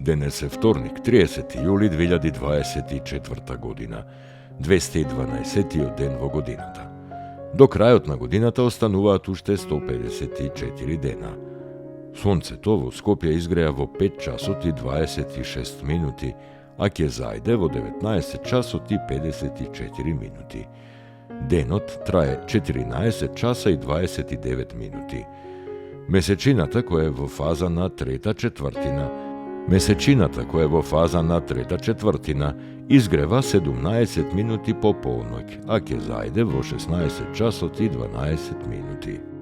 Денес е вторник, 30. јули 2024 година, 212 ден во годината. До крајот на годината остануваат уште 154 дена. Сонцето во Скопје изгреа во 5 часот и 26 минути, а ќе зајде во 19 часот и 54 минути. Денот трае 14 часа и 29 минути. Месечината која е во фаза на трета четвртина изгрева 17 минути по полноќ, а ќе зајде во 16 часот и 12 минути.